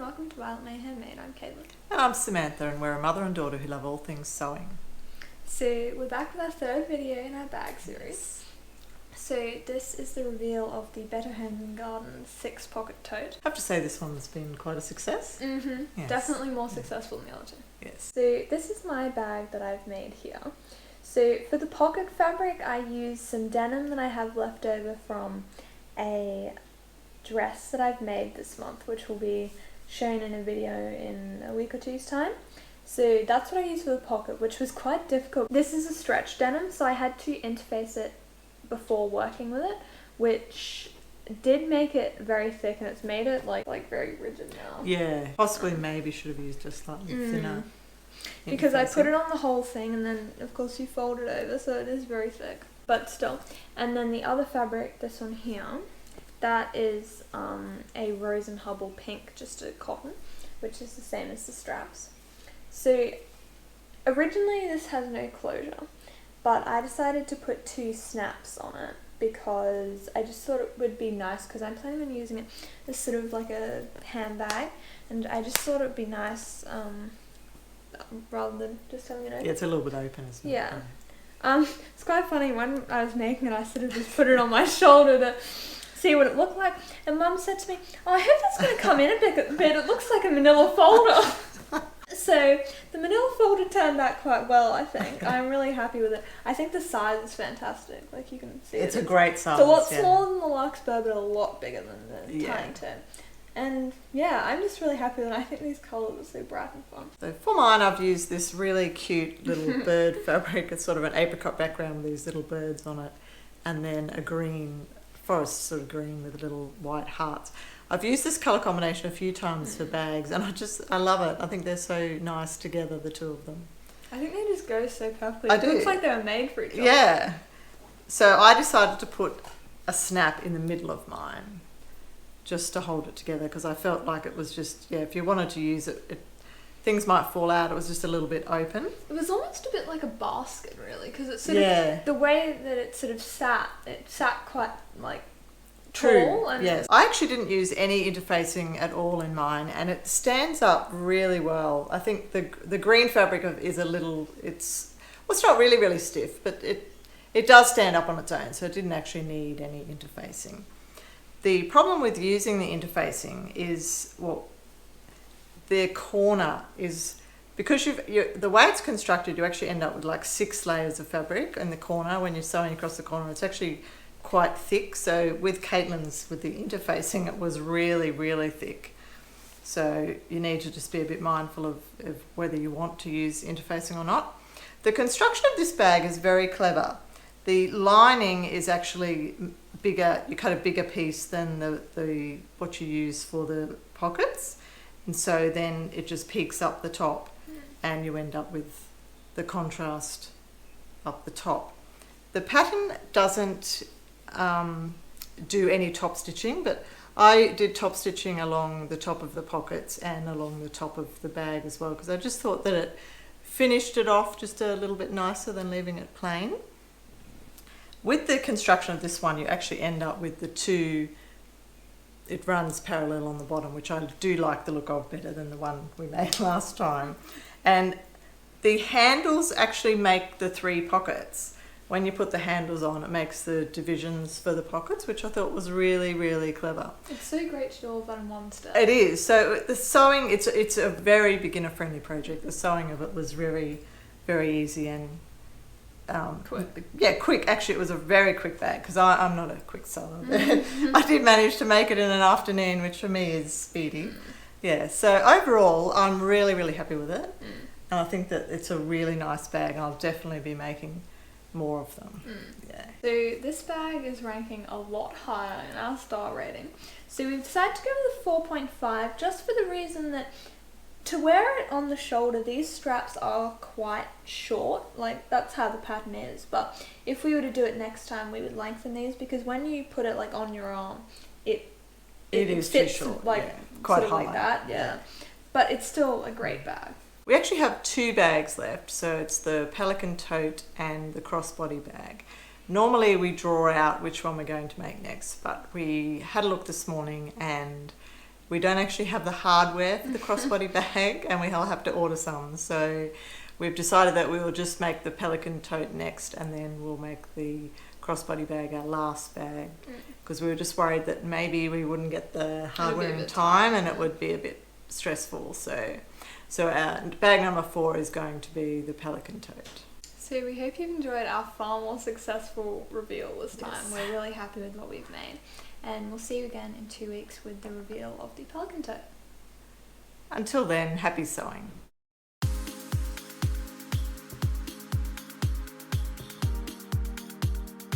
welcome to Violet May Handmade. I'm Caitlin. And I'm Samantha, and we're a mother and daughter who love all things sewing. So we're back with our third video in our bag series. So this is the reveal of the Better Homes and Gardens 6-pocket tote. I have to say this one's been quite a success. Yes. Definitely more successful than the other two. Yes. So this is my bag that I've made here. So for the pocket fabric, I used some denim that I have left over from a dress that I've made this month, which will be shown in a video in a week or two's time. So that's what I used for the pocket, which was quite difficult. This is a stretch denim, so I had to interface it before working with it, which did make it very thick, and it's made it like very rigid now. Yeah, possibly maybe should have used a slightly thinner. Because I put it on the whole thing, and then of course you fold it over, so it is very thick, but still. And then the other fabric, this one here, that is a Rose and Hubble pink, just a cotton, which is the same as the straps. So originally this has no closure, but I decided to put 2 snaps on it because I just thought it would be nice, because I'm planning on using it as sort of like a handbag, and I just thought it would be nice rather than just having it open. Yeah, it's a little bit open, isn't it? Yeah. It's quite funny, when I was making it I sort of just put it on my shoulder to see what it looked like, and Mum said to me, "Oh, I hope that's going to come in a bit, it looks like a manila folder." So the manila folder turned out quite well, I think. I'm really happy with it. I think the size is fantastic, like you can see. It's a great size. It's a lot smaller than the Larkspur, but a lot bigger than the Tiny Tote. And yeah, I'm just really happy with it. I think these colours are so bright and fun. So for mine, I've used this really cute little bird fabric. It's sort of an apricot background with these little birds on it, and then a green, forest sort of green with little white hearts. I've used this colour combination a few times for bags, and I love it. I think they're so nice together, the two of them. I think they just go so perfectly. It looks like they were made for each other. Yeah. So I decided to put a snap in the middle of mine, just to hold it together, because I felt like it was just, if you wanted to use it, things might fall out. It was just a little bit open. It was almost a bit like a basket, really, because it's sort of, the way that it sort of sat quite like tall. And yes. I actually didn't use any interfacing at all in mine, and it stands up really well. I think the green fabric is a little, it's not really, really stiff, but it does stand up on its own, so it didn't actually need any interfacing. The problem with using the interfacing is, the corner is, because the way it's constructed, you actually end up with like 6 layers of fabric in the corner. When you're sewing across the corner, it's actually quite thick. So with Caitlin's, with the interfacing, it was really, really thick. So you need to just be a bit mindful of whether you want to use interfacing or not. The construction of this bag is very clever. The lining is actually bigger. You cut a bigger piece than the what you use for the pockets, and so then it just peaks up the top, and you end up with the contrast up the top. The pattern doesn't do any top stitching, but I did top stitching along the top of the pockets and along the top of the bag as well, because I just thought that it finished it off just a little bit nicer than leaving it plain. With the construction of this one, you actually end up with the 2, it runs parallel on the bottom, which I do like the look of better than the one we made last time. And the handles actually make the 3 pockets. When you put the handles on, it makes the divisions for the pockets, which I thought was really, really clever. It's so great to do all of that in one step. It is. So the sewing, it's a very beginner-friendly project. The sewing of it was very, very easy and quick. Yeah, quick. Actually, it was a very quick bag, because I'm not a quick sewer. I did manage to make it in an afternoon, which for me is speedy. Yeah, so overall, I'm really, really happy with it. And I think that it's a really nice bag, and I'll definitely be making more of them. Yeah. So this bag is ranking a lot higher in our star rating. So we've decided to go with a 4.5, just for the reason that to wear it on the shoulder, these straps are quite short, like that's how the pattern is. But if we were to do it next time, we would lengthen these, because when you put it like on your arm, it is fits too short, like quite sort of high. like that, yeah. But it's still a great bag. We actually have 2 bags left, so it's the Pelican tote and the crossbody bag. Normally we draw out which one we're going to make next, but we had a look this morning and we don't actually have the hardware for the crossbody bag, and we'll have to order some. So we've decided that we will just make the Pelican tote next, and then we'll make the crossbody bag our last bag, because we were just worried that maybe we wouldn't get the hardware in time and it would be a bit stressful. So our bag number 4 is going to be the Pelican tote. So we hope you've enjoyed our far more successful reveal this time. Yes. We're really happy with what we've made. And we'll see you again in 2 weeks with the reveal of the Pelican tote. Until then, happy sewing.